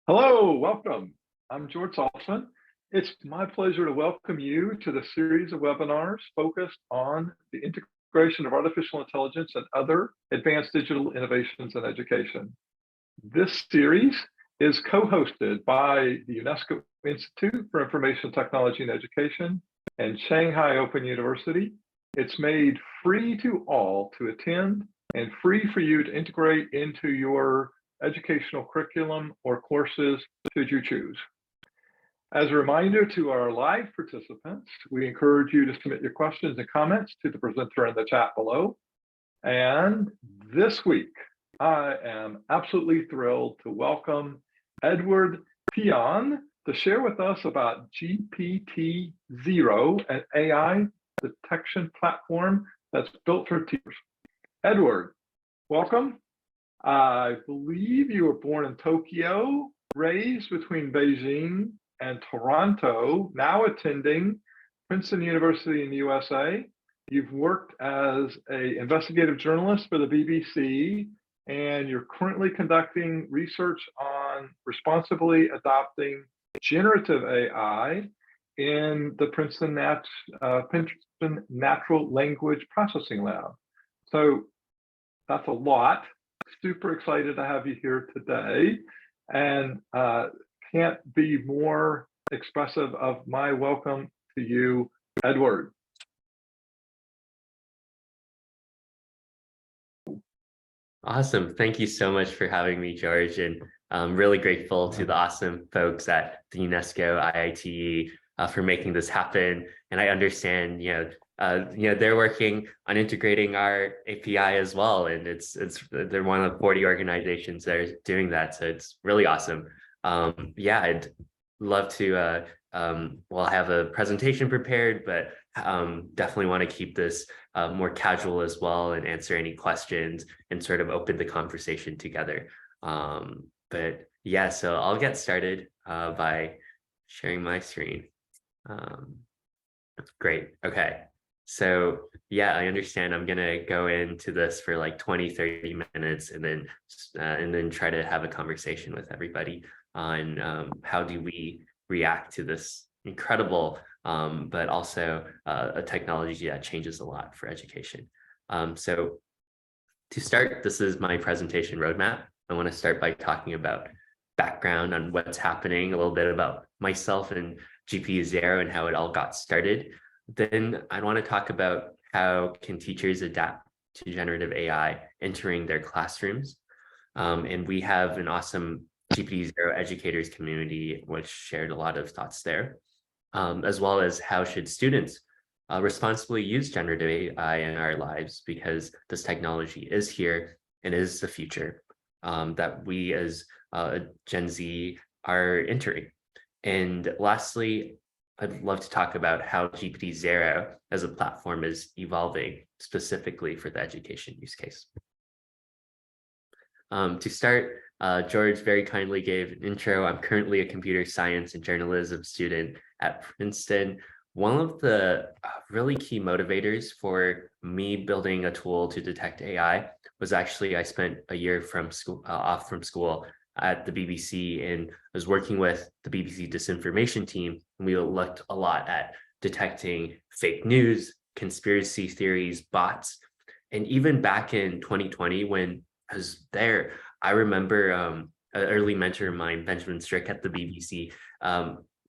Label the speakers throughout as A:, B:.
A: Hello, welcome. I'm George Saltzman. It's my pleasure to welcome you to the series of webinars focused on the integration of artificial intelligence and other advanced digital innovations in education. This series is co-hosted by the UNESCO Institute for Information Technology and Education and Shanghai Open University. It's made free to all to attend and free for you to integrate into your educational curriculum or courses should you choose. As a reminder to our live participants, we encourage you to submit your questions and comments to the presenter in the chat below. And this week, I am absolutely thrilled to welcome Edward Tian to share with us about GPTZero, an AI detection platform that's built for teachers. Edward, welcome. I believe you were born in Tokyo, raised between Beijing and Toronto, now attending Princeton University in the USA. You've worked as an investigative journalist for the BBC, and you're currently conducting research on responsibly adopting generative AI in the Princeton Natural Language Processing Lab. So that's a lot. Super excited to have you here today, and can't be more expressive of my welcome to you, Edward.
B: Awesome. Thank you so much for having me, George. And I'm really grateful to the awesome folks at the UNESCO IITE for making this happen. And I understand, they're working on integrating our API as well. And they're one of 40 organizations that are doing that. So it's really awesome. I'd love to, have a presentation prepared, but definitely want to keep this more casual as well and answer any questions and sort of open the conversation together. So I'll get started by sharing my screen. Great. Okay. So I understand I'm going to go into this for like 20-30 minutes and then try to have a conversation with everybody on how do we react to this incredible but also a technology that changes a lot for education. So to start, this is my presentation roadmap. I want to start by talking about background on what's happening, a little bit about myself and GPTZero and how it all got started. Then I want to talk about how can teachers adapt to generative AI entering their classrooms. And we have an awesome GPTZero educators community, which shared a lot of thoughts there, as well as how should students responsibly use generative AI in our lives, because this technology is here and is the future that we as Gen Z are entering. And lastly, I'd love to talk about how GPTZero as a platform is evolving specifically for the education use case. To start, George very kindly gave an intro. I'm currently a computer science and journalism student at Princeton. One of the really key motivators for me building a tool to detect AI was actually I spent a year off from school at the BBC and was working with the BBC disinformation team. And we looked a lot at detecting fake news, conspiracy theories, bots. And even back in 2020, when I was there, I remember an early mentor of mine, Benjamin Strick at the BBC,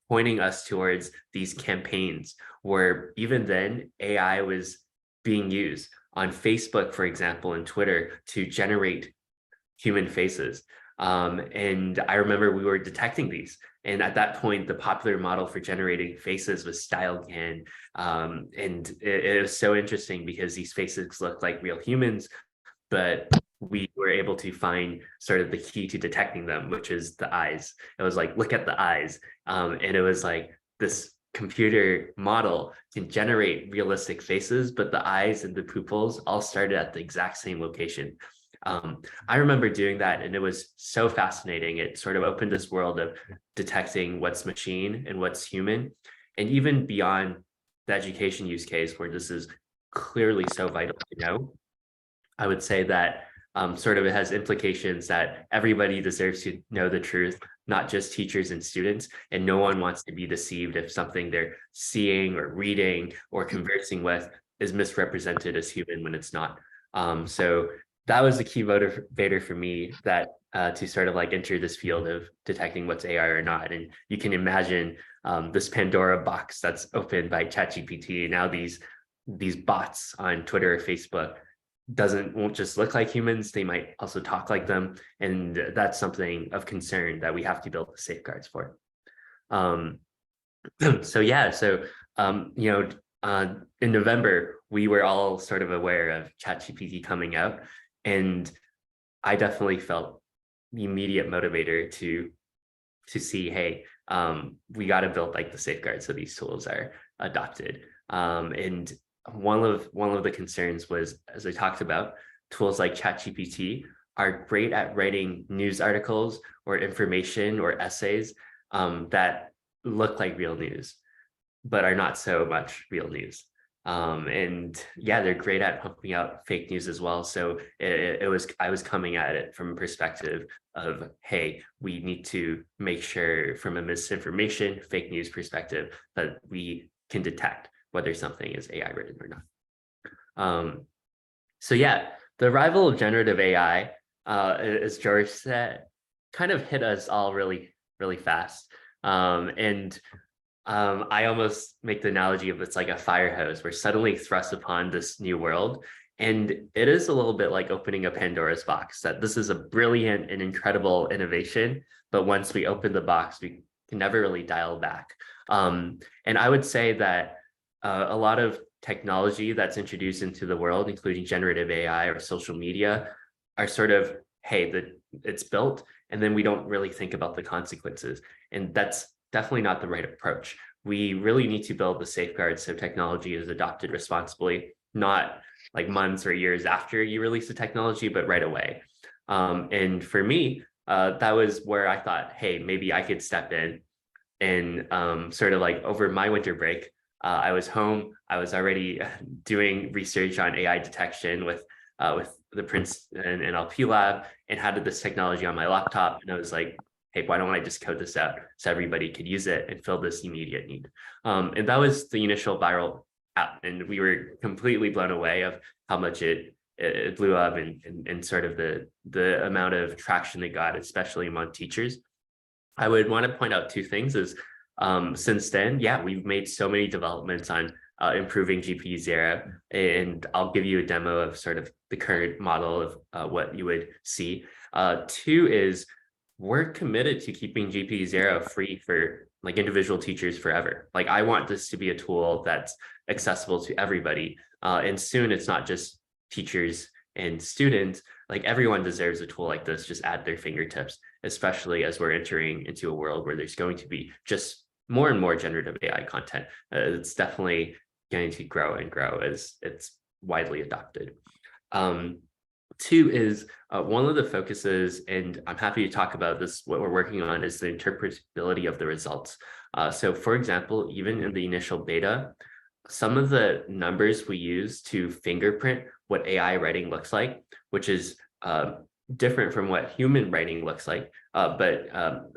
B: pointing us towards these campaigns where even then AI was being used on Facebook, for example, and Twitter to generate human faces. And I remember we were detecting these. And at that point, the popular model for generating faces was StyleGAN. And it was so interesting because these faces looked like real humans, but we were able to find sort of the key to detecting them, which is the eyes. It was like, look at the eyes. And it was like this computer model can generate realistic faces, but the eyes and the pupils all started at the exact same location. I remember doing that, and it was so fascinating. It sort of opened this world of detecting what's machine and what's human. And even beyond the education use case, where this is clearly so vital to know, I would say that sort of it has implications that everybody deserves to know the truth, not just teachers and students, and no one wants to be deceived if something they're seeing or reading or conversing with is misrepresented as human when it's not. So that was the key motivator for me, that to sort of like enter this field of detecting what's AI or not. And you can imagine this Pandora box that's opened by ChatGPT. Now these bots on Twitter or Facebook won't just look like humans, they might also talk like them. And that's something of concern that we have to build the safeguards for. So yeah, in November, we were all sort of aware of ChatGPT coming out, and I definitely felt the immediate motivator to see, hey, we got to build like the safeguards so these tools are adopted. And one of the concerns was, as I talked about, tools like ChatGPT are great at writing news articles or information or essays that look like real news, but are not so much real news. And yeah, they're great at pumping out fake news as well. So I was coming at it from a perspective of, hey, we need to make sure from a misinformation, fake news perspective that we can detect whether something is AI written or not. So yeah, the arrival of generative AI, as George said, kind of hit us all really, really fast. I almost make the analogy of it's like a fire hose. We're suddenly thrust upon this new world. And it is a little bit like opening a Pandora's box, that this is a brilliant and incredible innovation. But once we open the box, we can never really dial back. And I would say that a lot of technology that's introduced into the world, including generative AI or social media, are sort of, hey, it's built, and then we don't really think about the consequences. And that's definitely not the right approach. We really need to build the safeguards so technology is adopted responsibly, not like months or years after you release the technology, but right away. And for me, that was where I thought, hey, maybe I could step in and sort of like over my winter break, I was home. I was already doing research on AI detection with the Princeton NLP lab, and had this technology on my laptop. And I was like, hey, why don't I just code this out so everybody could use it and fill this immediate need? And that was the initial viral app. And we were completely blown away of how much it blew up, and sort of the amount of traction it got, especially among teachers. I would want to point out two things is, since then, yeah, we've made so many developments on improving GPTZero, and I'll give you a demo of sort of the current model of what you would see. Two is, we're committed to keeping GPTZero free for like individual teachers forever. Like, I want this to be a tool that's accessible to everybody. And soon it's not just teachers and students, like everyone deserves a tool like this just at their fingertips, especially as we're entering into a world where there's going to be just more and more generative AI content. It's definitely going to grow and grow as it's widely adopted. Two is one of the focuses, and I'm happy to talk about this, what we're working on is the interpretability of the results. So for example, even in the initial beta, some of the numbers we use to fingerprint what AI writing looks like, which is different from what human writing looks like, but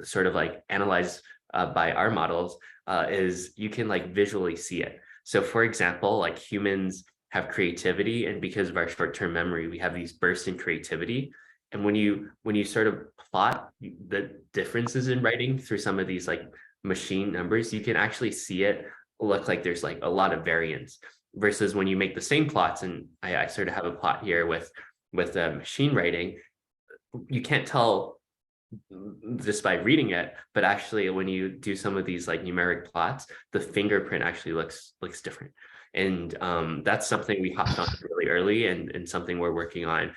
B: sort of like analyzed by our models, is you can like visually see it. So for example, like humans have creativity, and because of our short-term memory, we have these bursts in creativity. And when you sort of plot the differences in writing through some of these like machine numbers, you can actually see it look like there's like a lot of variance, versus when you make the same plots, and I sort of have a plot here with machine writing, you can't tell just by reading it, but actually when you do some of these like numeric plots, the fingerprint actually looks different. And that's something we hopped on really early, and something we're working on,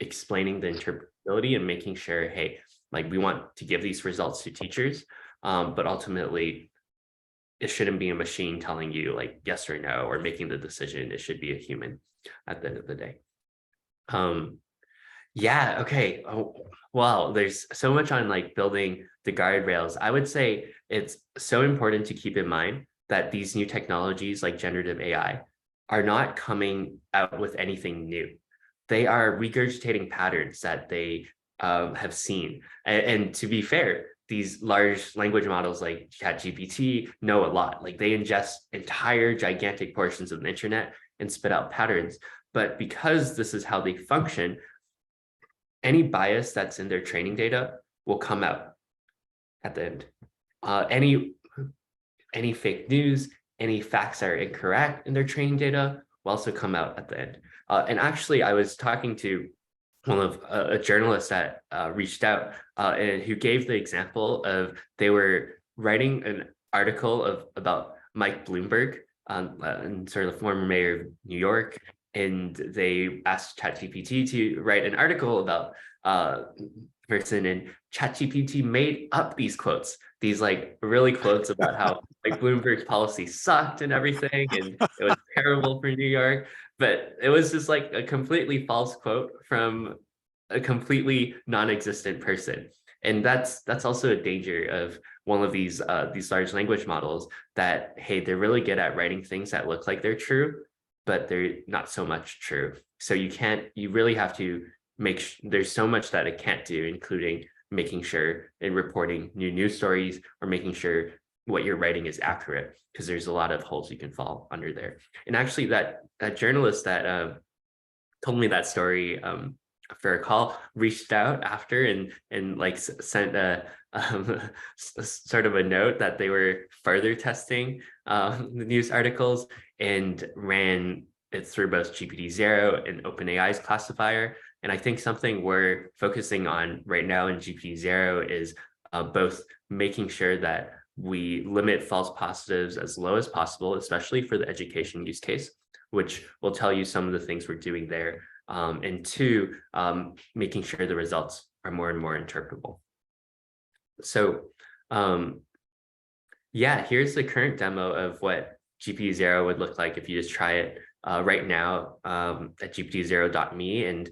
B: explaining the interpretability and making sure, hey, like we want to give these results to teachers, but ultimately it shouldn't be a machine telling you like yes or no or making the decision. It should be a human at the end of the day. Yeah, okay. Oh, wow, there's so much on like building the guardrails. I would say it's so important to keep in mind that these new technologies like generative AI are not coming out with anything new. They are regurgitating patterns that they have seen. And to be fair, these large language models like ChatGPT know a lot. Like they ingest entire gigantic portions of the internet and spit out patterns. But because this is how they function, any bias that's in their training data will come out at the end. Any fake news, any facts that are incorrect in their training data will also come out at the end. And actually, I was talking to one of a journalist that reached out and who gave the example of they were writing an article about Mike Bloomberg, and sort of the former mayor of New York, and they asked ChatGPT to write an article about person, and ChatGPT made up these quotes, these like really quotes about how like Bloomberg's policy sucked and everything, and it was terrible for New York. But it was just like a completely false quote from a completely non-existent person. And that's also a danger of one of these large language models, that, hey, they're really good at writing things that look like they're true, but they're not so much true. So you really have to there's so much that it can't do, including making sure in reporting new news stories or making sure what you're writing is accurate, because there's a lot of holes you can fall under there. And actually that journalist that told me that story, for a call, reached out after and like sent a sort of a note that they were further testing the news articles and ran it through both GPTZero and OpenAI's classifier. And I think something we're focusing on right now in GPTZero is both making sure that we limit false positives as low as possible, especially for the education use case, which will tell you some of the things we're doing there. And two, making sure the results are more and more interpretable. So yeah, here's the current demo of what GPTZero would look like if you just try it right now at gptzero.me. And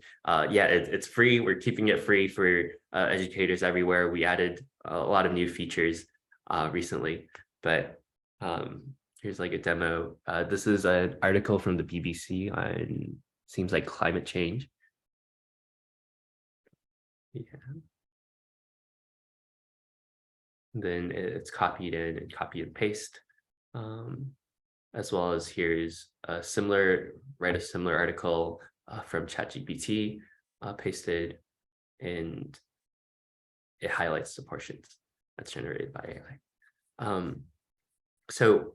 B: yeah, it's free. We're keeping it free for educators everywhere. We added a lot of new features recently, but here's like a demo. This is an article from the BBC on, seems like, climate change. Yeah. Then it's copied in and copy and paste. As well as here's a similar article from ChatGPT, pasted, and it highlights the portions that's generated by AI. So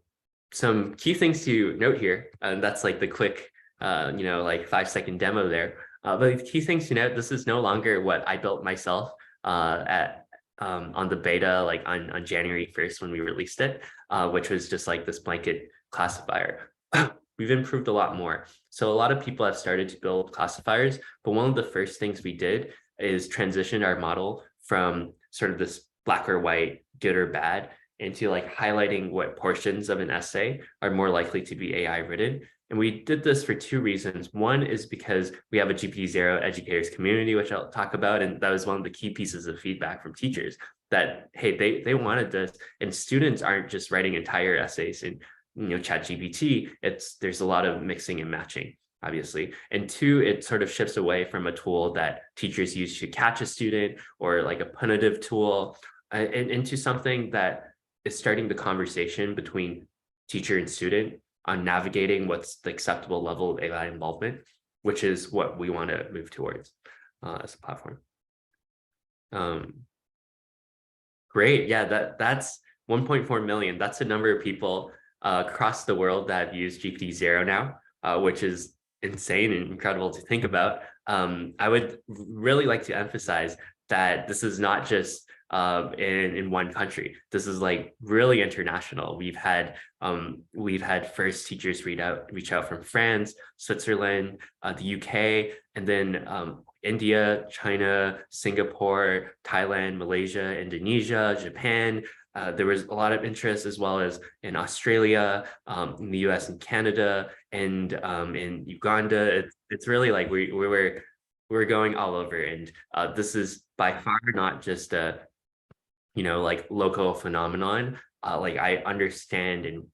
B: some key things to note here, and that's like the quick, like 5-second demo there. But the key things to note, this is no longer what I built myself on the beta, like on January 1st when we released it, which was just like this blanket classifier. We've improved a lot more. So a lot of people have started to build classifiers, but one of the first things we did is transition our model from sort of this black or white, good or bad, into like highlighting what portions of an essay are more likely to be AI written. And we did this for two reasons. One is because we have a GPTZero educators community, which I'll talk about. And that was one of the key pieces of feedback from teachers, that, hey, they wanted this. And students aren't just writing entire essays in ChatGPT. There's a lot of mixing and matching, obviously. And two, it sort of shifts away from a tool that teachers use to catch a student, or like a punitive tool, and into something that is starting the conversation between teacher and student on navigating what's the acceptable level of AI involvement, which is what we want to move towards as a platform. Great, yeah, that's 1.4 million. That's a number of people across the world that have used GPTZero now, which is insane and incredible to think about. I would really like to emphasize that this is not just in one country. This is like really international. We've had first teachers reach out from France, Switzerland, the UK, and then India, China, Singapore, Thailand, Malaysia, Indonesia, Japan. There was a lot of interest as well as in Australia, in the US and Canada, and in Uganda. It's really like we're going all over, and this is by far not just a like local phenomenon. Like I understand, and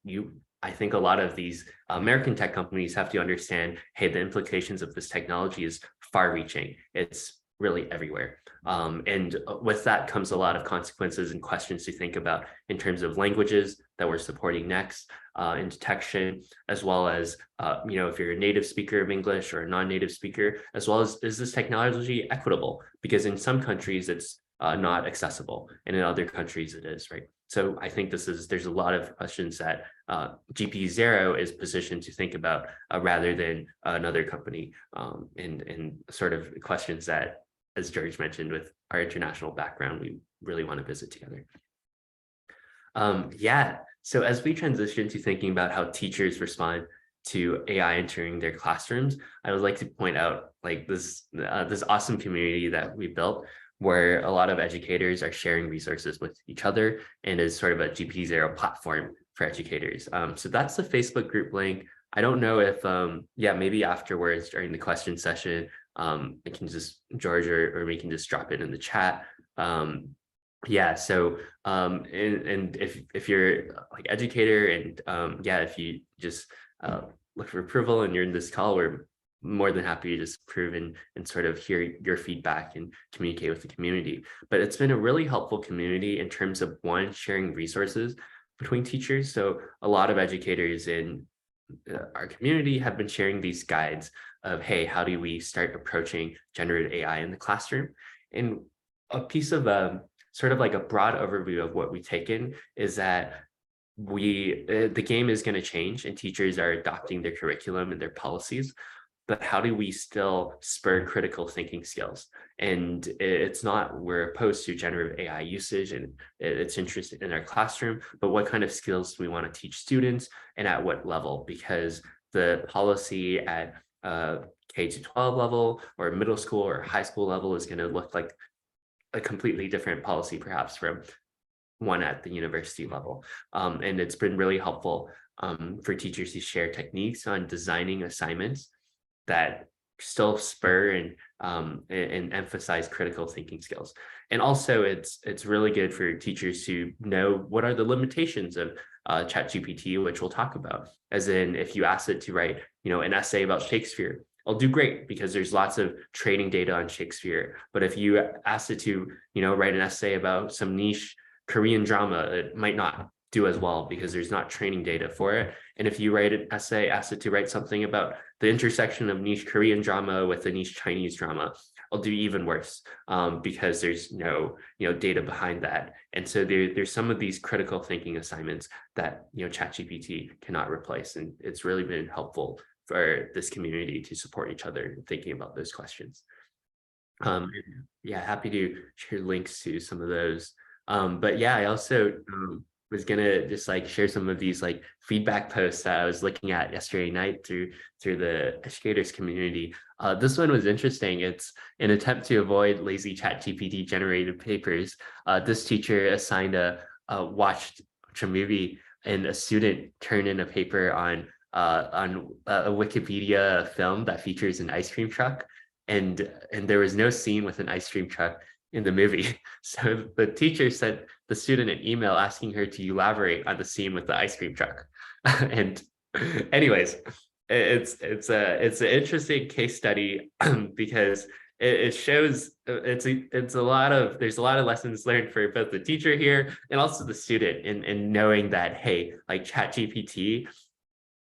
B: I think a lot of these American tech companies have to understand, hey, the implications of this technology is far reaching. It's really everywhere. And with that comes a lot of consequences and questions to think about in terms of languages that we're supporting next in detection, as well as, if you're a native speaker of English or a non-native speaker, as well as, is this technology equitable? Because in some countries it's not accessible, and in other countries it is, right? So I think there's a lot of questions that GPTZero is positioned to think about rather than another company, and sort of questions that, as George mentioned, with our international background, we really want to visit together. Yeah, so as we transition to thinking about how teachers respond to AI entering their classrooms, I would like to point out like this awesome community that we built, where a lot of educators are sharing resources with each other and is sort of a GPTZero platform for educators. So that's the Facebook group link. I don't know if, maybe afterwards during the question session, I can just, George or we can just drop it in the chat. Yeah, so and if you're like educator and if you just look for approval and you're in this call, we're more than happy to just approve and sort of hear your feedback and communicate with the community. But it's been a really helpful community in terms of, one, sharing resources between teachers. So a lot of educators in our community have been sharing these guides of, hey, how do we start approaching generative AI in the classroom? And a piece of sort of like a broad overview of what we've taken is that the game is going to change and teachers are adopting their curriculum and their policies, but how do we still spur critical thinking skills? And it's not, we're opposed to generative AI usage and it's interested in our classroom, but what kind of skills do we want to teach students and at what level? Because the policy at K-12 level or middle school or high school level is going to look like a completely different policy, perhaps from one at the university level. And it's been really helpful for teachers to share techniques on designing assignments that still spur and emphasize critical thinking skills. And also it's really good for teachers to know what are the limitations of ChatGPT, which we'll talk about. As in, if you ask it to write, an essay about Shakespeare, I'll do great because there's lots of training data on Shakespeare. But if you ask it to, write an essay about some niche Korean drama, it might not do as well because there's not training data for it. And if you write an essay, ask it to write something about the intersection of niche Korean drama with a niche Chinese drama, I'll do even worse because there's no, data behind that. And so there's some of these critical thinking assignments that, ChatGPT cannot replace. And it's really been helpful for this community to support each other in thinking about those questions. Happy to share links to some of those. But yeah, I also was gonna just like share some of these like feedback posts that I was looking at yesterday night through the educators community. This one was interesting. It's an attempt to avoid lazy ChatGPT generated papers. This teacher assigned watched a movie and a student turned in a paper on a Wikipedia film that features an ice cream truck, and there was no scene with an ice cream truck in the movie. So the teacher sent the student an email asking her to elaborate on the scene with the ice cream truck. And anyways, it's an interesting case study because it shows there's a lot of lessons learned for both the teacher here and also the student in knowing that, hey, like ChatGPT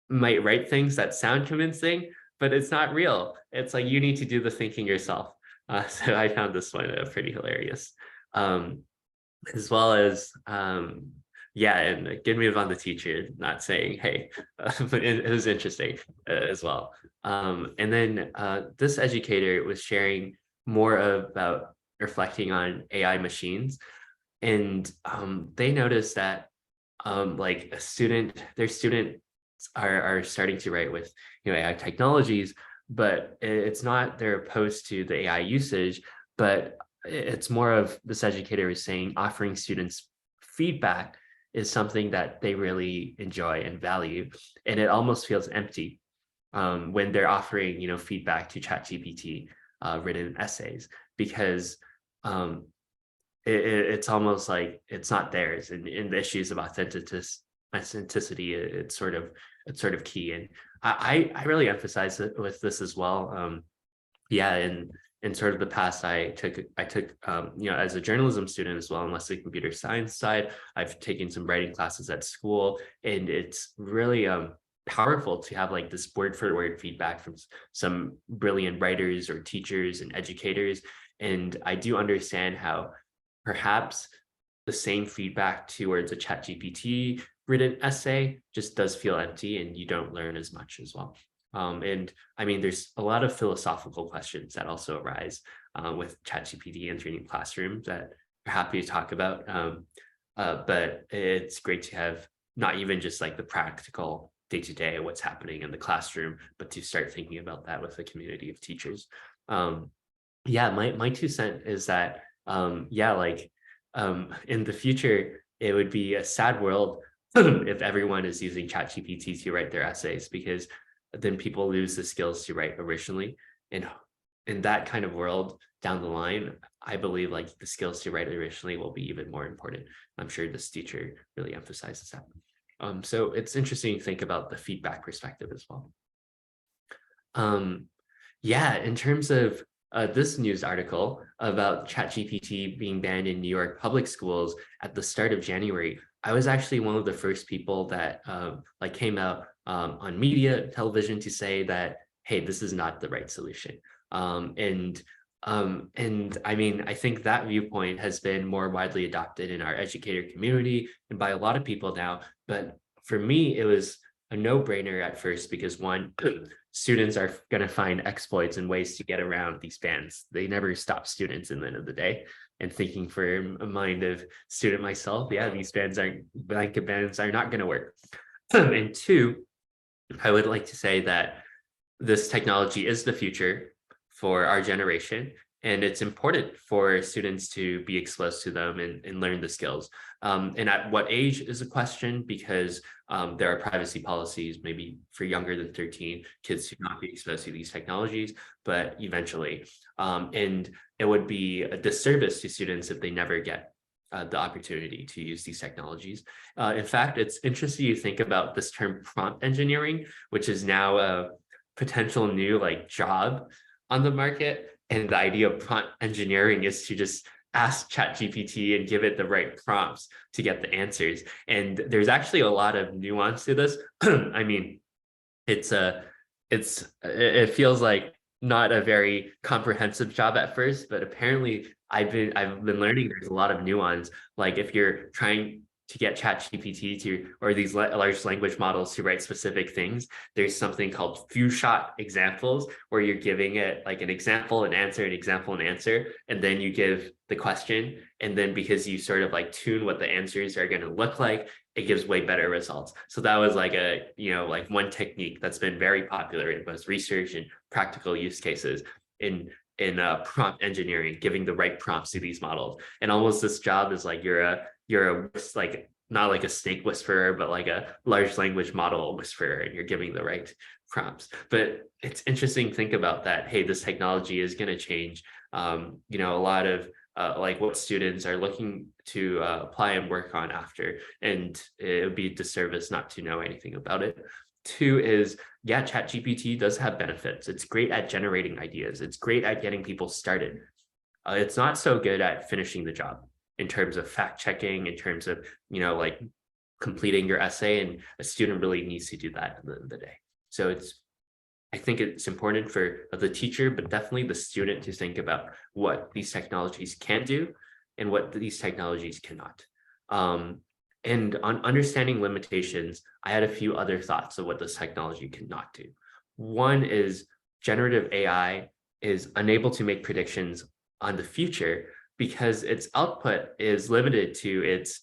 B: might write things that sound convincing, but it's not real. It's like you need to do the thinking yourself. So I found this one pretty hilarious, as well as, and a good move on the teacher, not saying, hey, but it was interesting as well. And then this educator was sharing more about reflecting on AI machines. And they noticed that like their students are starting to write with AI technologies, but it's not they're opposed to the AI usage, but it's more of, this educator is saying, offering students feedback is something that they really enjoy and value, and it almost feels empty when they're offering feedback to ChatGPT written essays, because it's almost like it's not theirs, and in the issues of authenticity, it's sort of key. And I really emphasize it with this as well. And in sort of the past, I took as a journalism student as well, unless the computer science side, I've taken some writing classes at school, and it's really powerful to have like this word for word feedback from some brilliant writers or teachers and educators. And I do understand how perhaps the same feedback towards a ChatGPT written essay just does feel empty, and you don't learn as much as well. And I mean, there's a lot of philosophical questions that also arise with ChatGPT entering the classroom that we're happy to talk about. But it's great to have not even just like the practical day-to-day what's happening in the classroom, but to start thinking about that with a community of teachers. Yeah, my 2 cents is that in the future, it would be a sad world if everyone is using ChatGPT to write their essays, because then people lose the skills to write originally. And in that kind of world down the line, I believe like the skills to write originally will be even more important. I'm sure this teacher really emphasizes that. So it's interesting to think about the feedback perspective as well. Yeah, in terms of this news article about ChatGPT being banned in New York public schools at the start of January, I was actually one of the first people that came out on media, television to say that, hey, this is not the right solution. And I mean, I think that viewpoint has been more widely adopted in our educator community and by a lot of people now. But for me, it was a no-brainer at first, because one, students are going to find exploits and ways to get around these bans. They never stop students in the end of the day. And thinking for a mind of student myself, yeah, these blanket bans are not going to work. And two, I would like to say that this technology is the future for our generation, and it's important for students to be exposed to them and learn the skills. And at what age is a question, because there are privacy policies, maybe for younger than 13, kids should not be exposed to these technologies, but eventually. And it would be a disservice to students if they never get the opportunity to use these technologies. In fact, it's interesting to think about this term prompt engineering, which is now a potential new job on the market. And the idea of prompt engineering is to just ask ChatGPT and give it the right prompts to get the answers. And there's actually a lot of nuance to this. I mean, it feels like not a very comprehensive job at first, but apparently I've been learning there's a lot of nuance. Like if you're trying to get ChatGPT or these large language models to write specific things, there's something called few shot examples, where you're giving it like an example, an answer, an example, an answer, and then you give the question. And then because you sort of tune what the answers are going to look like, it gives way better results. So that was one technique that's been very popular in both research and practical use cases in prompt engineering, giving the right prompts to these models. And almost this job is you're not like a snake whisperer, but like a large language model whisperer, and you're giving the right prompts. But it's interesting to think about that. Hey, this technology is going to change a lot of what students are looking to apply and work on after, and it would be a disservice not to know anything about it. Two is, yeah, ChatGPT does have benefits. It's great at generating ideas. It's great at getting people started. It's not so good at finishing the job in terms of fact checking, in terms of, completing your essay. And a student really needs to do that at the end of the day. So I think it's important for the teacher, but definitely the student, to think about what these technologies can do and what these technologies cannot. And on understanding limitations, I had a few other thoughts of what this technology cannot do. One is generative AI is unable to make predictions on the future because its output is limited to its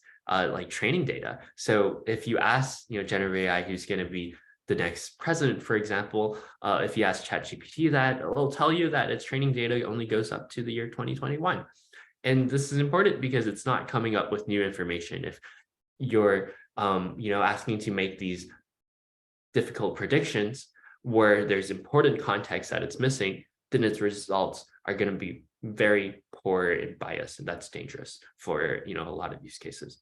B: training data. So if you ask generative AI who's going to be the next president, for example, if you ask ChatGPT that, it'll tell you that its training data only goes up to the year 2021. And this is important because it's not coming up with new information. If you're asking to make these difficult predictions where there's important context that it's missing, then its results are going to be very poor and biased, and that's dangerous for a lot of use cases.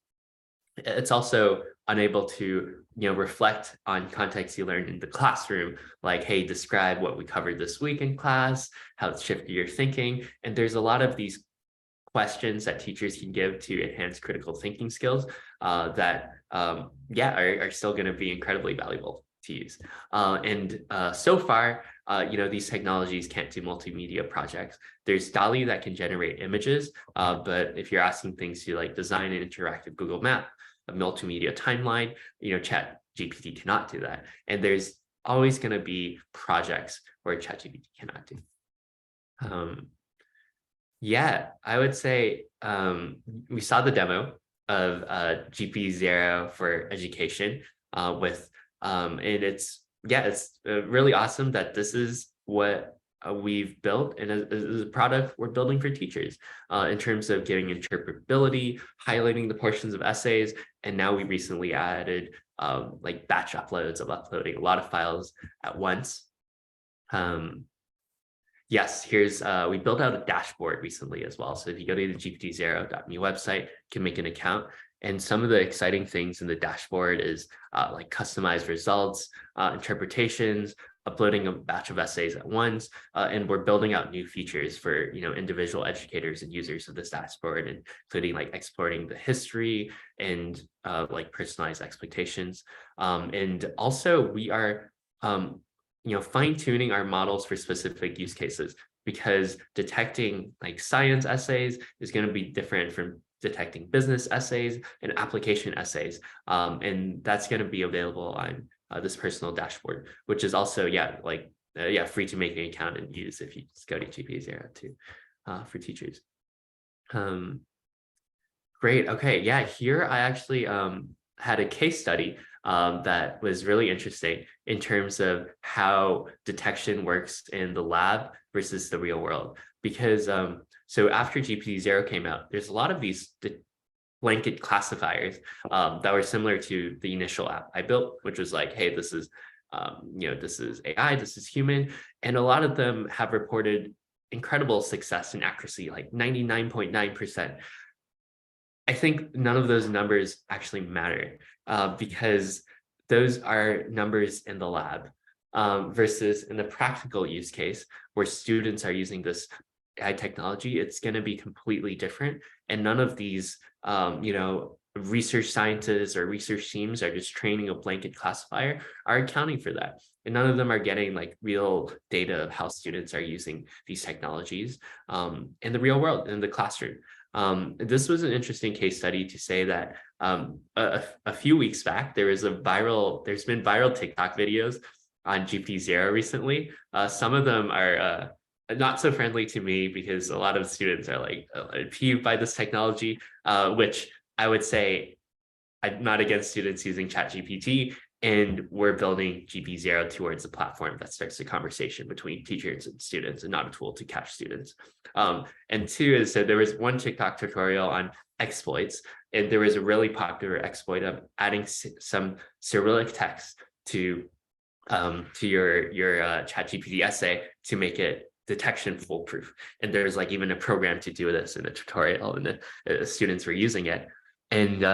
B: it's also unable to reflect on context you learned in the classroom, like, hey, describe what we covered this week in class, how it shifted your thinking. And there's a lot of these questions that teachers can give to enhance critical thinking skills that are still going to be incredibly valuable to use. So far, these technologies can't do multimedia projects. There's DALL-E that can generate images, but if you're asking things to like design an interactive Google map, a multimedia timeline, Chat GPT cannot do that. And there's always going to be projects where Chat GPT cannot do. Yeah, I would say we saw the demo of GPTZero for education and it's really awesome that this is what we've built and is a product we're building for teachers in terms of giving interpretability, highlighting the portions of essays, and now we recently added like batch uploads of uploading a lot of files at once. Yes, we built out a dashboard recently as well. So if you go to the gptzero.me website, you can make an account. And some of the exciting things in the dashboard is like customized results, interpretations, uploading a batch of essays at once. And we're building out new features for individual educators and users of this dashboard, including like exporting the history and like personalized expectations. And also we are fine-tuning our models for specific use cases, because detecting like science essays is going to be different from detecting business essays and application essays. And that's going to be available on this personal dashboard, which is also free to make an account and use if you just go to GPTZero too for teachers. Great. Okay. Yeah. Here I actually had a case study that was really interesting in terms of how detection works in the lab versus the real world. Because so after GPTZero came out, there's a lot of these blanket classifiers that were similar to the initial app I built, which was like, hey, this is this is AI, this is human, and a lot of them have reported incredible success and accuracy, like 99.9%. I think none of those numbers actually matter because those are numbers in the lab versus in the practical use case where students are using this AI technology. It's going to be completely different. And none of these, research scientists or research teams are just training a blanket classifier are accounting for that. And none of them are getting like real data of how students are using these technologies in the real world, in the classroom. This was an interesting case study to say that a few weeks back, there's been viral TikTok videos on GPTZero recently. Some of them are not so friendly to me because a lot of students are like peeved by this technology, which I would say I'm not against students using ChatGPT, and we're building GPTZero towards a platform that starts the conversation between teachers and students and not a tool to catch students. And two is, so there was one TikTok tutorial on exploits, and there was a really popular exploit of adding some Cyrillic text to your ChatGPT essay to make it detection foolproof. And there's like even a program to do this in a tutorial, and the students were using it. And we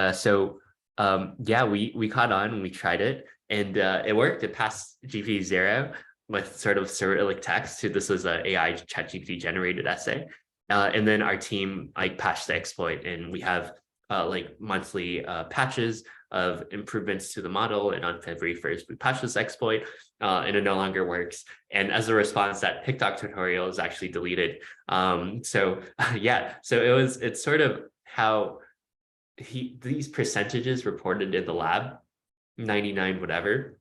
B: caught on and we tried it, and it worked. It passed GPTZero with sort of Cyrillic text. This was an AI ChatGPT generated essay. And then our team like patched the exploit, and we have like monthly patches of improvements to the model. And on February 1st, we patched this exploit and it no longer works. And as a response, that TikTok tutorial is actually deleted. It's sort of how these percentages reported in the lab, 99 whatever,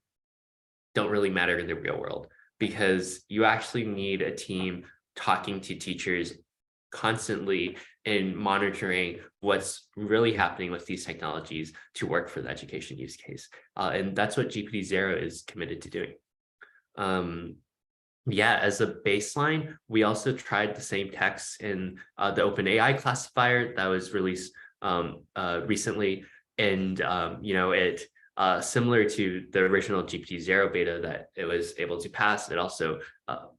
B: don't really matter in the real world, because you actually need a team talking to teachers constantly and monitoring what's really happening with these technologies to work for the education use case. And that's what GPTZero is committed to doing. As a baseline, we also tried the same text in the OpenAI classifier that was released recently, and similar to the original GPT-Zero beta that it was able to pass. It also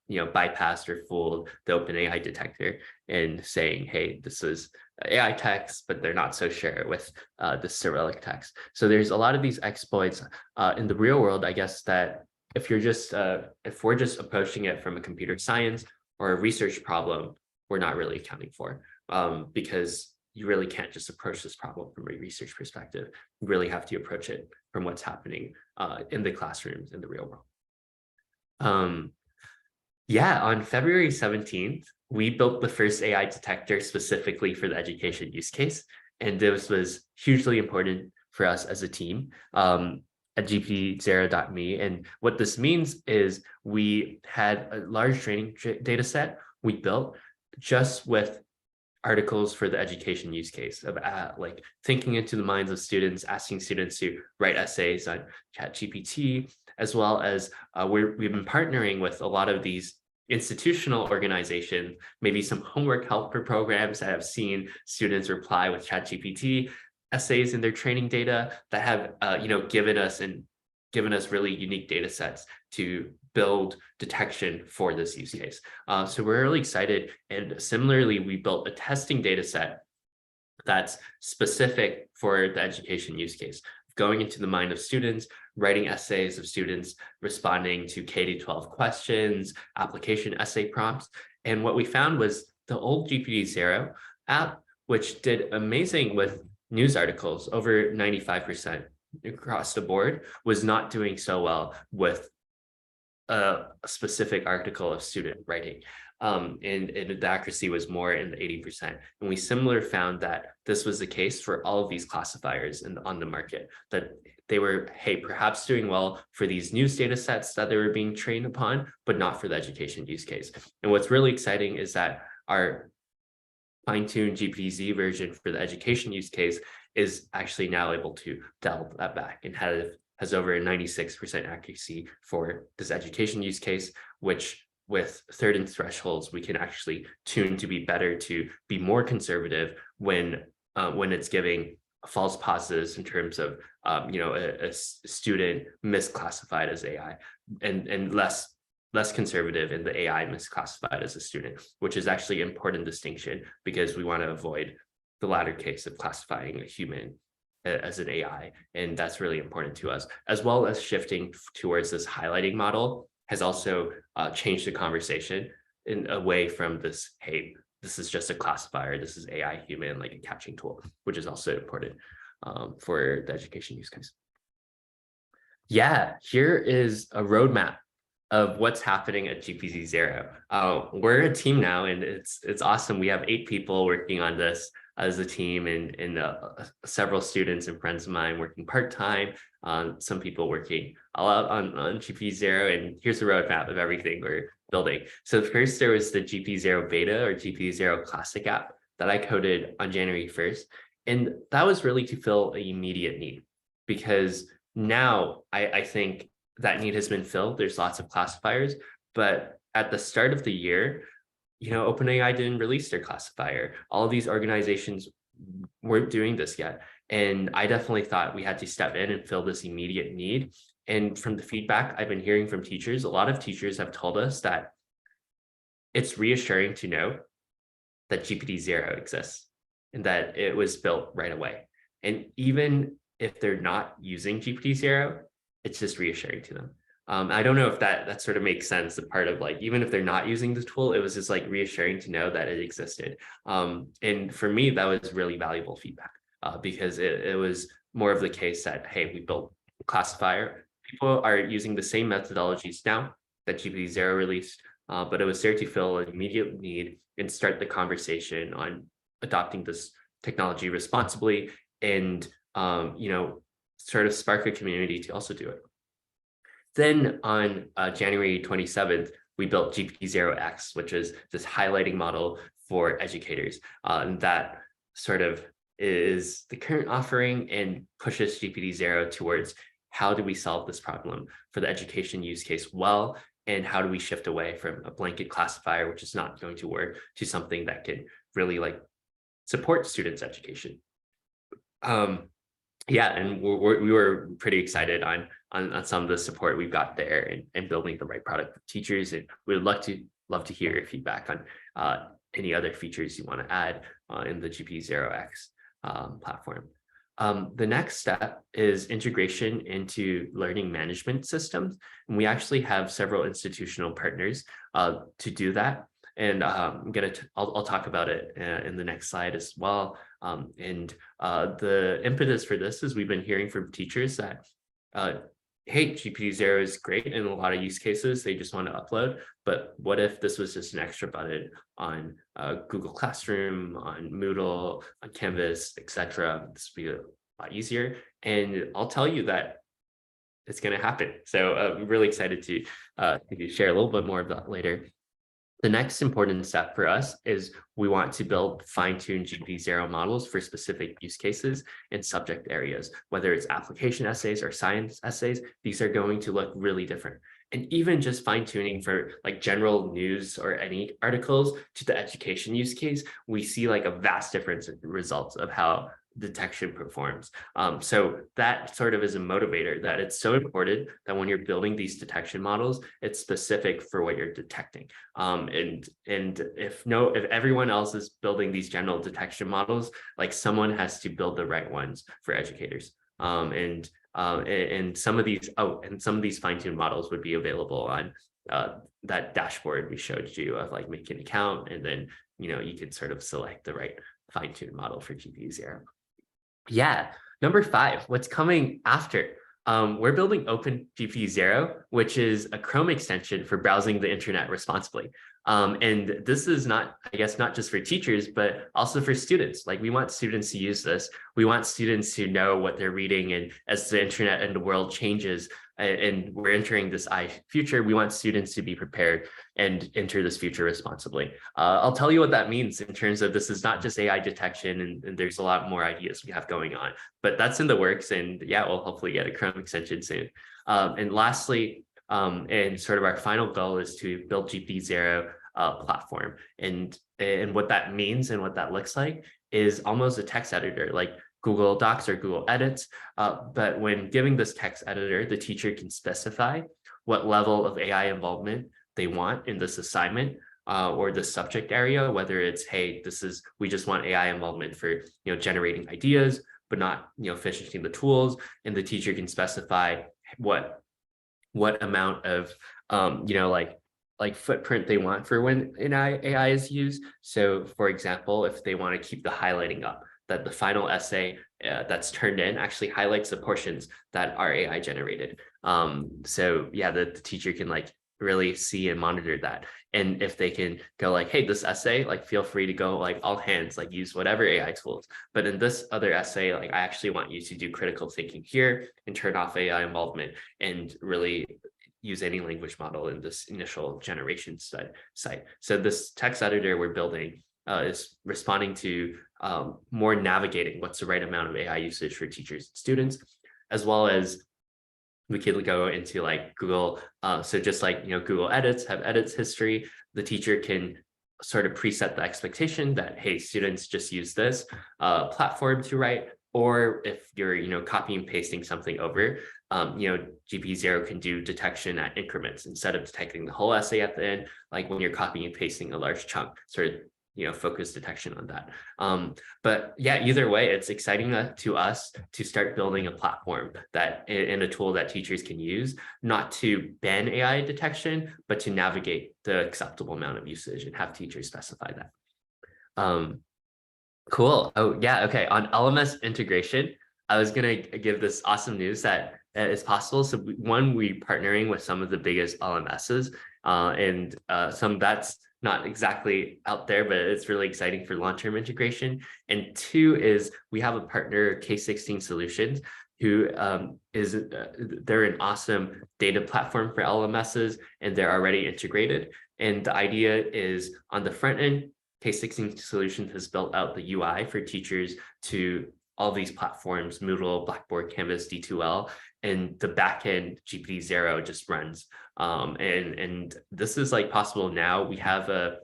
B: bypassed or fooled the OpenAI detector in saying, hey, this is AI text, but they're not so sure with the Cyrillic text. So there's a lot of these exploits in the real world, I guess, that if we're just approaching it from a computer science or a research problem, we're not really accounting for, because you really can't just approach this problem from a research perspective. You really have to approach it from what's happening in the classrooms in the real world. Yeah, on February 17th, we built the first AI detector specifically for the education use case. And this was hugely important for us as a team at GPTZero.me. And what this means is we had a large training data set we built just with articles for the education use case of like thinking into the minds of students, asking students to write essays on ChatGPT, as well as we've been partnering with a lot of these institutional organizations, maybe some homework helper programs that have seen students reply with ChatGPT essays in their training data that have given us really unique data sets to build detection for this use case. So we're really excited. And similarly, we built a testing data set that's specific for the education use case, going into the mind of students, writing essays of students, responding to K-12 questions, application essay prompts. And what we found was the old GPT-Zero app, which did amazing with news articles, over 95% across the board, was not doing so well with a specific article of student writing. And the accuracy was more in the 80%. And we similarly found that this was the case for all of these classifiers on the market, that they were, hey, perhaps doing well for these news data sets that they were being trained upon, but not for the education use case. And what's really exciting is that our fine-tuned GPT-Z version for the education use case is actually now able to dial that back and has over 96% accuracy for this education use case, which with third thresholds, we can actually tune to be better, to be more conservative when it's giving false positives in terms of a student misclassified as AI, and less conservative in the AI misclassified as a student, which is actually an important distinction because we want to avoid the latter case of classifying a human as an AI. And that's really important to us, as well as shifting towards this highlighting model has also changed the conversation in away from this, hey, this is just a classifier, this is AI human, like a catching tool, which is also important for the education use case. Yeah, here is a roadmap of what's happening at GPTZero. We're a team now, and it's awesome. We have 8 people working on this as a team, and several students and friends of mine working part-time, some people working all out on GPTZero, and here's the roadmap of everything we're building. So first, there was the GPTZero beta or GPTZero classic app that I coded on January 1st. And that was really to fill an immediate need, because now I think that need has been filled. There's lots of classifiers, but at the start of the year, OpenAI didn't release their classifier. All of these organizations weren't doing this yet. And I definitely thought we had to step in and fill this immediate need. And from the feedback I've been hearing from teachers, a lot of teachers have told us that it's reassuring to know that GPT-Zero exists and that it was built right away. And even if they're not using GPT-Zero, it's just reassuring to them. I don't know if that sort of makes sense. The part of like, even if they're not using the tool, it was just like reassuring to know that it existed. And for me, that was really valuable feedback because it was more of the case that, hey, we built a classifier. People are using the same methodologies now that GPT-Zero released, but it was there to fill an immediate need and start the conversation on adopting this technology responsibly and, sort of spark a community to also do it. Then on January 27th, we built GPT-Zero-X, which is this highlighting model for educators. And that sort of is the current offering and pushes GPT-Zero towards how do we solve this problem for the education use case well, and how do we shift away from a blanket classifier, which is not going to work, to something that can really like support students' education. yeah, and we were pretty excited on some of the support we've got there and building the right product for teachers. And we'd love to hear your feedback on any other features you want to add in the GPTZero X platform. The next step is integration into learning management systems. And we actually have several institutional partners to do that. And I'll talk about it in the next slide as well. The impetus for this is we've been hearing from teachers that, hey, GPTZero is great in a lot of use cases. They just want to upload. But what if this was just an extra button on Google Classroom, on Moodle, on Canvas, etc.? This would be a lot easier. And I'll tell you that it's going to happen. So I'm really excited to share a little bit more of that later. The next important step for us is we want to build fine-tuned GPTZero models for specific use cases and subject areas, whether it's application essays or science essays. These are going to look really different. And even just fine-tuning for like general news or any articles to the education use case, we see like a vast difference in the results of how detection performs. So that sort of is a motivator that it's so important that when you're building these detection models, it's specific for what you're detecting. And if everyone else is building these general detection models, like someone has to build the right ones for educators. And some of these fine-tuned models would be available on that dashboard we showed you of like make an account, and then you could sort of select the right fine-tuned model for GPTZero. Yeah, number 5, what's coming after? We're building Open GPTZero, which is a Chrome extension for browsing the internet responsibly. And this is not just for teachers, but also for students. Like we want students to use this. We want students to know what they're reading. And as the internet and the world changes, and we're entering this future, we want students to be prepared and enter this future responsibly. I'll tell you what that means in terms of this is not just AI detection, and there's a lot more ideas we have going on, but that's in the works. And yeah, we'll hopefully get a Chrome extension soon. And lastly, and sort of our final goal is to build GPTZero platform. And what that means and what that looks like is almost a text editor, like Google Docs or Google Edits. But when giving this text editor, the teacher can specify what level of AI involvement they want in this assignment or the subject area, whether it's, hey, we just want AI involvement for generating ideas, but not finishing the tools. And the teacher can specify what amount of like footprint they want for when AI is used. So for example, if they want to keep the highlighting up, that the final essay that's turned in actually highlights the portions that are AI generated. So yeah, the teacher can like really see and monitor that. And if they can go like, hey, this essay, like feel free to go like all hands, like use whatever AI tools. But in this other essay, like I actually want you to do critical thinking here and turn off AI involvement and really use any language model in this initial generation site. So this text editor we're building is responding to more navigating what's the right amount of AI usage for teachers and students, as well as we could go into like Google. So just like, Google Edits have edits history, the teacher can sort of preset the expectation that, hey, students just use this platform to write. Or if you're, copy and pasting something over, GPTZero can do detection at increments instead of detecting the whole essay at the end, like when you're copying and pasting a large chunk, sort of focus detection on that. But yeah, either way, it's exciting to us to start building a platform and a tool that teachers can use, not to ban AI detection, but to navigate the acceptable amount of usage and have teachers specify that. Cool. Oh yeah. Okay. On LMS integration, I was going to give this awesome news that it's possible. So we're partnering with some of the biggest LMSs and some that's not exactly out there, but it's really exciting for long-term integration. And 2 is we have a partner, K16 Solutions, who they're an awesome data platform for LMSs, and they're already integrated. And the idea is on the front end, K16 Solutions has built out the UI for teachers to all these platforms, Moodle, Blackboard, Canvas, D2L, and the backend GPTZero just runs. And this is like possible now. We have a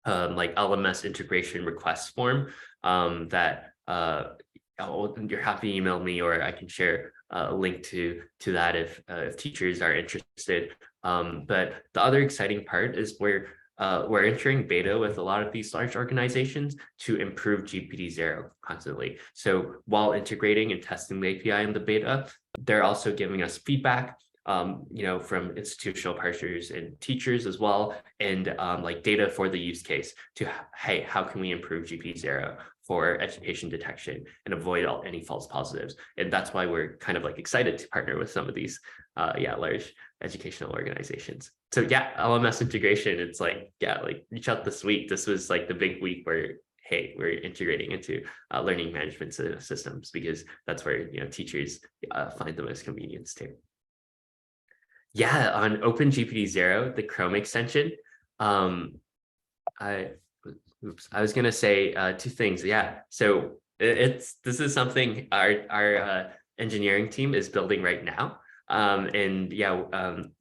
B: like LMS integration request form that you're happy to email me, or I can share a link to that if teachers are interested. But the other exciting part is we're entering beta with a lot of these large organizations to improve GPTZero constantly. So while integrating and testing the API in the beta, they're also giving us feedback, from institutional partners and teachers as well, and like data for the use case to, hey, how can we improve GPTZero for education detection and avoid any false positives? And that's why we're kind of like excited to partner with some of these large educational organizations. So yeah, LMS integration, it's like, yeah, like reach out this week. This was like the big week where, hey, we're integrating into learning management systems, because that's where teachers find the most convenience too. Yeah, on OpenGPTZero, the Chrome extension, I was gonna say two things. Yeah, so this is something our engineering team is building right now. And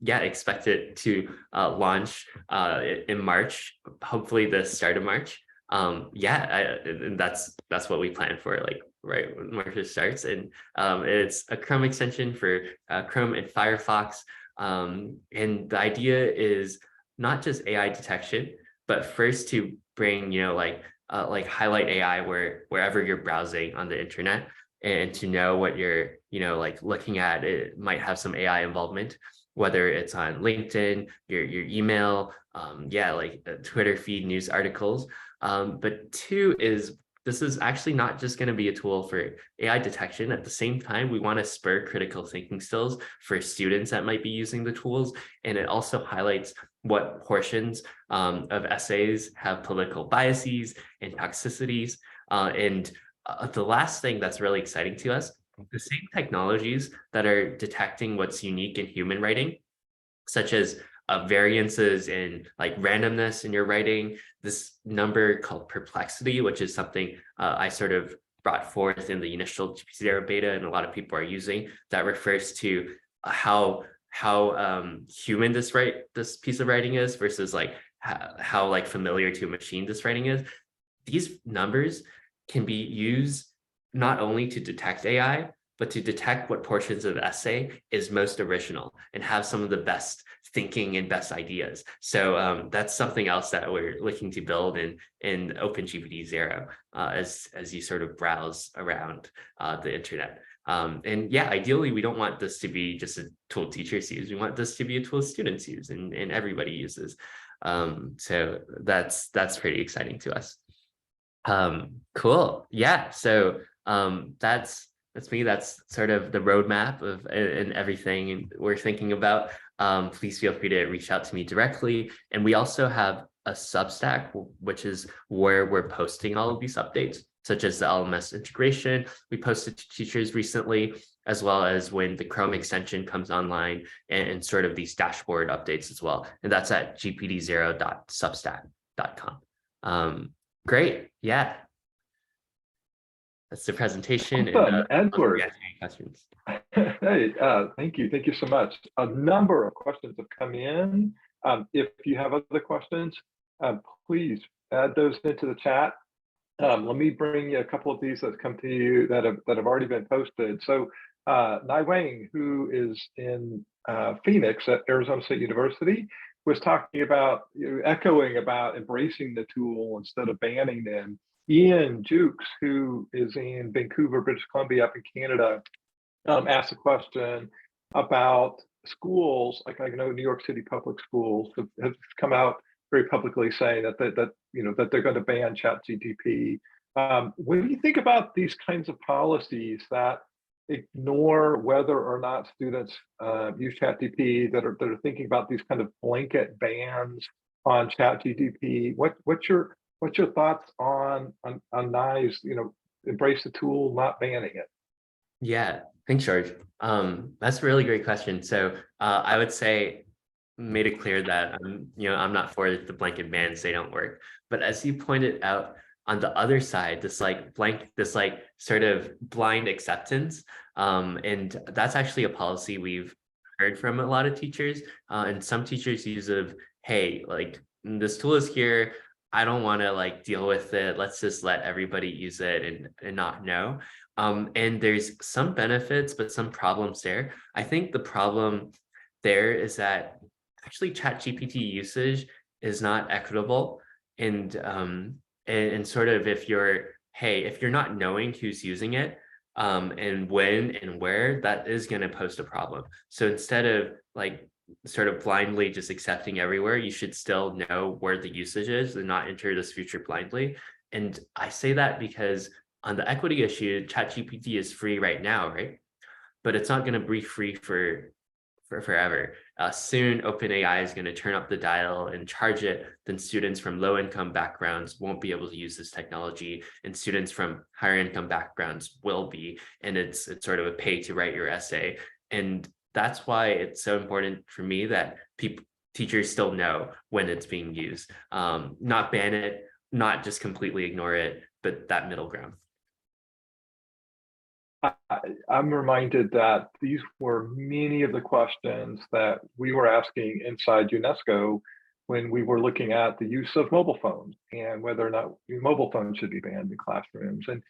B: expect it to launch in March, hopefully the start of March. And that's what we plan for, like right when March starts. And it's a Chrome extension for Chrome and Firefox. And the idea is not just AI detection, but first to bring, highlight AI wherever you're browsing on the internet, and to know what you're, looking at. It might have some AI involvement, whether it's on LinkedIn, your email, Twitter feed, news articles. But two is, this is actually not just going to be a tool for AI detection. At the same time, we want to spur critical thinking skills for students that might be using the tools. And it also highlights what portions of essays have political biases and toxicities. The last thing that's really exciting to us, the same technologies that are detecting what's unique in human writing, such as variances in like randomness in your writing, this number called perplexity, which is something I sort of brought forth in the initial GPTZero beta, and a lot of people are using, that refers to how human this piece of writing is versus like how like familiar to a machine this writing is. These numbers can be used not only to detect AI, but to detect what portions of essay is most original and have some of the best thinking and best ideas. So that's something else that we're looking to build in OpenGPTZero as you sort of browse around the internet. Ideally, we don't want this to be just a tool teachers use. We want this to be a tool students use and everybody uses. So that's pretty exciting to us. Cool. Yeah. So that's me. That's sort of the roadmap of and everything we're thinking about. Please feel free to reach out to me directly. And we also have a Substack, which is where we're posting all of these updates, such as the LMS integration we posted to teachers recently, as well as when the Chrome extension comes online, and sort of these dashboard updates as well. And that's at gptzero.substack.com. Great. Yeah. That's the presentation.
A: Awesome.
B: And
A: Edward.
B: any questions.
A: Hey, thank you. Thank you so much. A number of questions have come in. If you have other questions, please add those into the chat. Let me bring you a couple of these that come to you that have already been posted. So Nai Wang, who is in Phoenix at Arizona State University, was talking about, echoing about embracing the tool instead of banning them. Ian Jukes, who is in Vancouver, British Columbia, up in Canada, asked a question about schools. Like, I know New York City public schools have come out very publicly saying that they're going to ban ChatGPT. When you think about these kinds of policies that ignore whether or not students use ChatGPT, that are thinking about these kind of blanket bans on ChatGPT, what's your thoughts on Nai's, embrace the tool, not banning it?
B: Yeah, thanks, George. That's a really great question. So I would say, made it clear that I'm not for the blanket bans. They don't work. But as you pointed out, on the other side, this sort of blind acceptance, and that's actually a policy we've heard from a lot of teachers, and some teachers use of, hey, like, this tool is here, I don't want to like deal with it, let's just let everybody use it and not know. And there's some benefits, but some problems there. I think the problem there is that actually ChatGPT usage is not equitable. And sort of if you're not knowing who's using it, and when and where, that is going to pose a problem. So instead of like sort of blindly just accepting everywhere, you should still know where the usage is and not enter this future blindly. And I say that because on the equity issue, ChatGPT is free right now, right? But it's not going to be free for forever. Soon, OpenAI is going to turn up the dial and charge it. Then students from low-income backgrounds won't be able to use this technology, and students from higher-income backgrounds will be. And it's sort of a pay to write your essay. And that's why it's so important for me that teachers still know when it's being used, not ban it, not just completely ignore it, but that middle ground.
A: I'm reminded that these were many of the questions that we were asking inside UNESCO when we were looking at the use of mobile phones and whether or not mobile phones should be banned in classrooms. And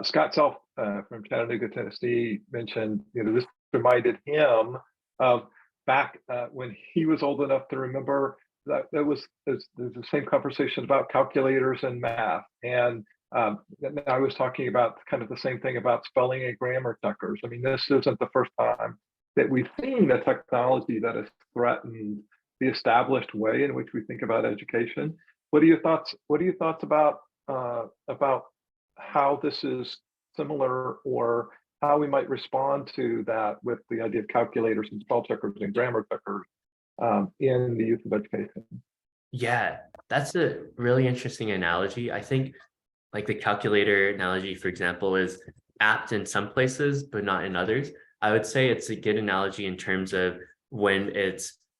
A: Scott Self from Chattanooga, Tennessee mentioned, this reminded him of back when he was old enough to remember that there's the same conversation about calculators and math. And I was talking about kind of the same thing about spelling and grammar checkers. I mean, this isn't the first time that we've seen a technology that has threatened the established way in which we think about education. What are your thoughts? What are your thoughts about how this is similar, or how we might respond to that with the idea of calculators and spell checkers and grammar checkers in the use of education?
B: Yeah, that's a really interesting analogy. I think like the calculator analogy, for example, is apt in some places, but not in others. I would say it's a good analogy in terms of when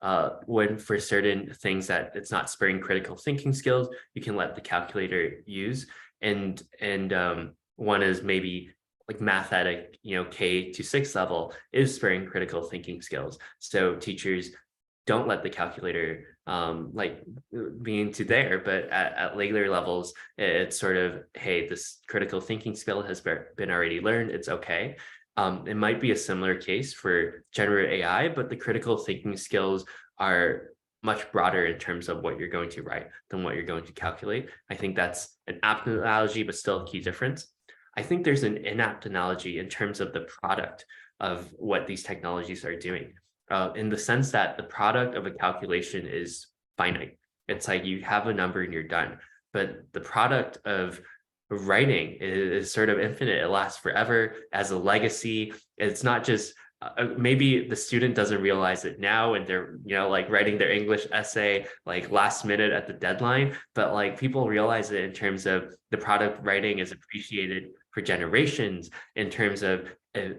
B: for certain things that it's not spurring critical thinking skills, you can let the calculator use. And one is maybe like math at a K to 6 level is spurring critical thinking skills. So teachers don't let the calculator like be into there, but at later levels, it's sort of, hey, this critical thinking skill has been already learned, it's okay. It might be a similar case for generative AI, but the critical thinking skills are much broader in terms of what you're going to write than what you're going to calculate. I think that's an apt analogy, but still a key difference. I think there's an inapt analogy in terms of the product of what these technologies are doing. In the sense that the product of a calculation is finite. It's like you have a number and you're done. But the product of writing is sort of infinite. It lasts forever as a legacy. It's not just maybe the student doesn't realize it now and they're like writing their English essay like last minute at the deadline, but like people realize it in terms of the product writing is appreciated for generations, in terms of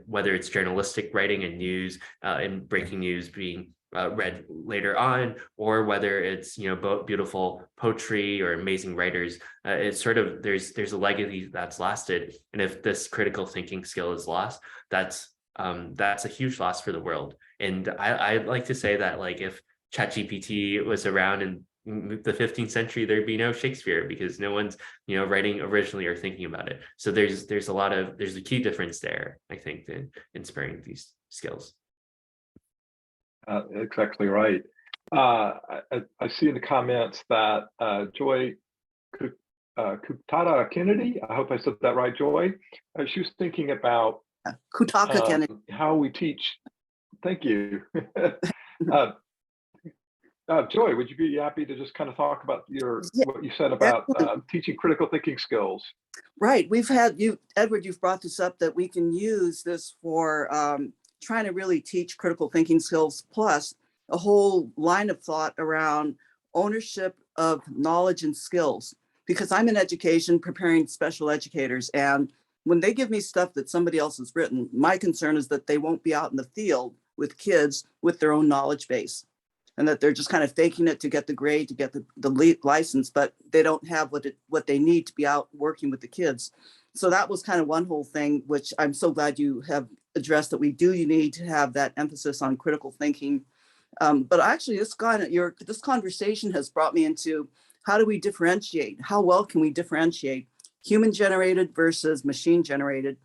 B: whether it's journalistic writing and news and breaking news being read later on, or whether it's beautiful poetry or amazing writers. It's sort of there's a legacy that's lasted, and if this critical thinking skill is lost, that's a huge loss for the world. And I'd like to say that like if ChatGPT was around in the 15th century, there'd be no Shakespeare because no one's writing originally or thinking about it. So there's a key difference there, I think, in inspiring these skills.
A: Exactly right. I see in the comments that Joy Kutata Kennedy, I hope I said that right, Joy. She was thinking about
C: Kutaka Kennedy.
A: How we teach. Thank you. Joy, would you be happy to just kind of talk about what you said about teaching critical thinking skills?
C: Right. We've had Edward, you've brought this up, that we can use this for trying to really teach critical thinking skills, plus a whole line of thought around ownership of knowledge and skills. Because I'm in education preparing special educators, and when they give me stuff that somebody else has written, my concern is that they won't be out in the field with kids with their own knowledge base, and that they're just kind of faking it to get the grade, to get the license, but they don't have what they need to be out working with the kids. So that was kind of one whole thing, which I'm so glad you have addressed, that we do need to have that emphasis on critical thinking. But actually, this conversation has brought me into, how do we differentiate? How well can we differentiate human generated versus machine generated?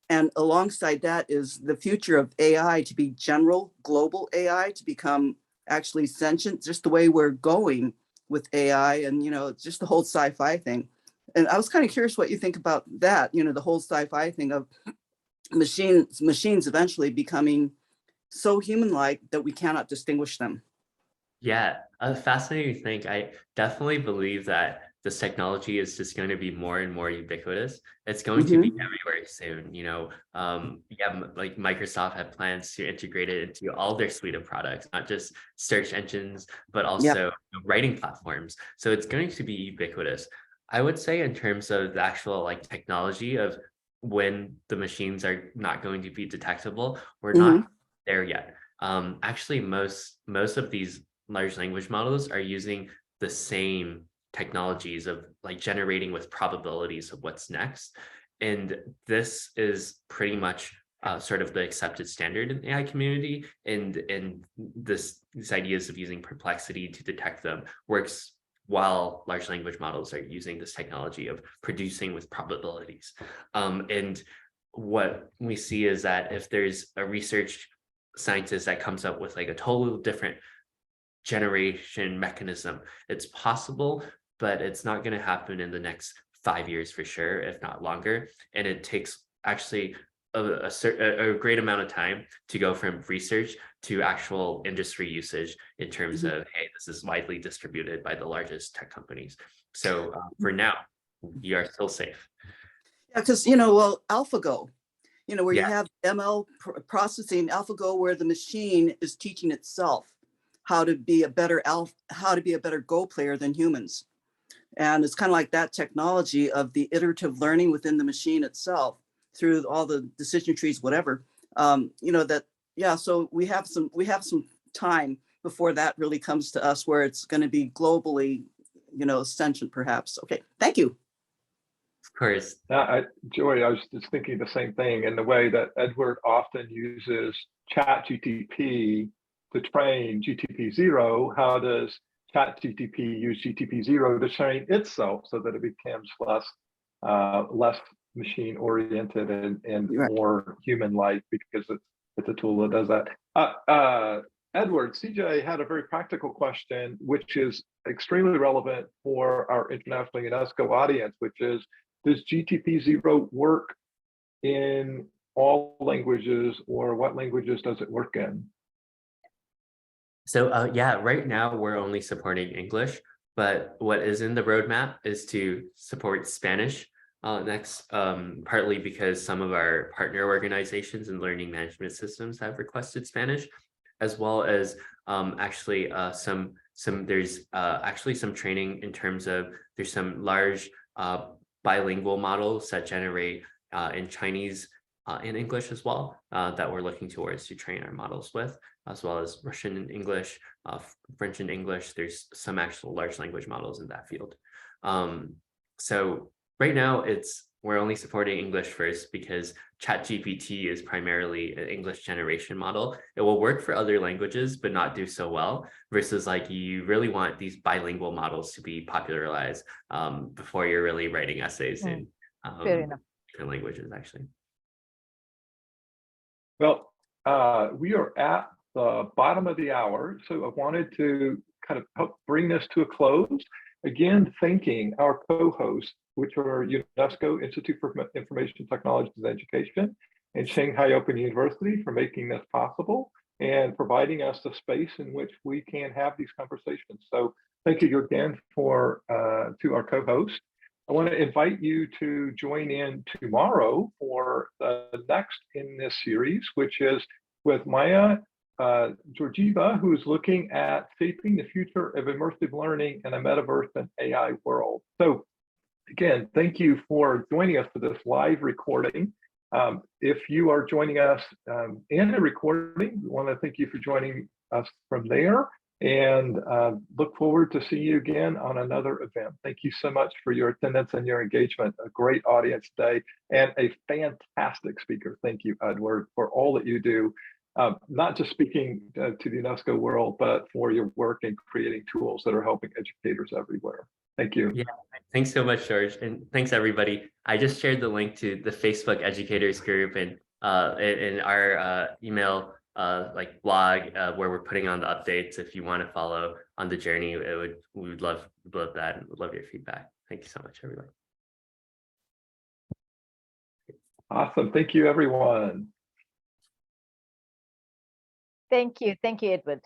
C: And alongside that is the future of AI to be general, global AI, to become actually sentient, just the way we're going with AI and, just the whole sci-fi thing. And I was kind of curious what you think about that, the whole sci-fi thing of machines eventually becoming so human-like that we cannot distinguish them.
B: Yeah, a fascinating thing. I definitely believe that this technology is just going to be more and more ubiquitous. It's going to be everywhere soon. Like Microsoft had plans to integrate it into all their suite of products, not just search engines, but also writing platforms. So it's going to be ubiquitous. I would say in terms of the actual like technology of when the machines are not going to be detectable, we're not there yet. Actually, most of these large language models are using the same technologies of like generating with probabilities of what's next. And this is pretty much sort of the accepted standard in the AI community. And these ideas of using perplexity to detect them works while large language models are using this technology of producing with probabilities. And what we see is that if there's a research scientist that comes up with like a totally different generation mechanism, it's possible, but it's not going to happen in the next 5 years for sure, if not longer. And it takes actually a great amount of time to go from research to actual industry usage in terms of, hey, this is widely distributed by the largest tech companies. So for now, we are still safe.
C: Yeah, because, AlphaGo, where you have ML processing, AlphaGo, where the machine is teaching itself how to be a better Go player than humans. And it's kind of like that technology of the iterative learning within the machine itself through all the decision trees, whatever, so we have some time before that really comes to us where it's going to be globally, sentient perhaps. Okay, thank you.
B: Of course.
A: Joy, I was just thinking the same thing in the way that Edward often uses ChatGPT to train GPTZero. How does ChatGPT use GPTZero to train itself so that it becomes less machine oriented and more human-like, because it's a tool that does that. Edward, CJ had a very practical question, which is extremely relevant for our international UNESCO audience, which is, does GPTZero work in all languages, or what languages does it work in?
B: So right now we're only supporting English, but what is in the roadmap is to support Spanish next, partly because some of our partner organizations and learning management systems have requested Spanish, as well as there's actually some training in terms of there's some large bilingual models that generate in Chinese and English as well that we're looking towards to train our models with, as well as Russian and English, French and English. There's some actual large language models in that field. So right now we're only supporting English first because ChatGPT is primarily an English generation model. It will work for other languages, but not do so well, versus like you really want these bilingual models to be popularized before you're really writing essays in different languages, actually.
A: Well, we are at the bottom of the hour, so I wanted to kind of help bring this to a close. Again, thanking our co-hosts, which are UNESCO Institute for Information Technologies and Education and Shanghai Open University, for making this possible and providing us a space in which we can have these conversations. So thank you again to our co-host. I want to invite you to join in tomorrow for the next in this series, which is with Maya Georgieva, who's looking at shaping the future of immersive learning in a metaverse and AI world. So again, thank you for joining us for this live recording. If you are joining us in the recording, we want to thank you for joining us from there, and look forward to seeing you again on another event. Thank you so much for your attendance and your engagement. A great audience today and a fantastic speaker. Thank you, Edward, for all that you do, not just speaking to the UNESCO world, but for your work in creating tools that are helping educators everywhere. Thank you.
B: Yeah, Thanks so much, George. And thanks, everybody. I just shared the link to the Facebook educators group and in our email like blog where we're putting on the updates. If you want to follow on the journey, we would love that and would love your feedback. Thank you so much, everybody.
A: Awesome. Thank you, everyone.
D: Thank you, Edward.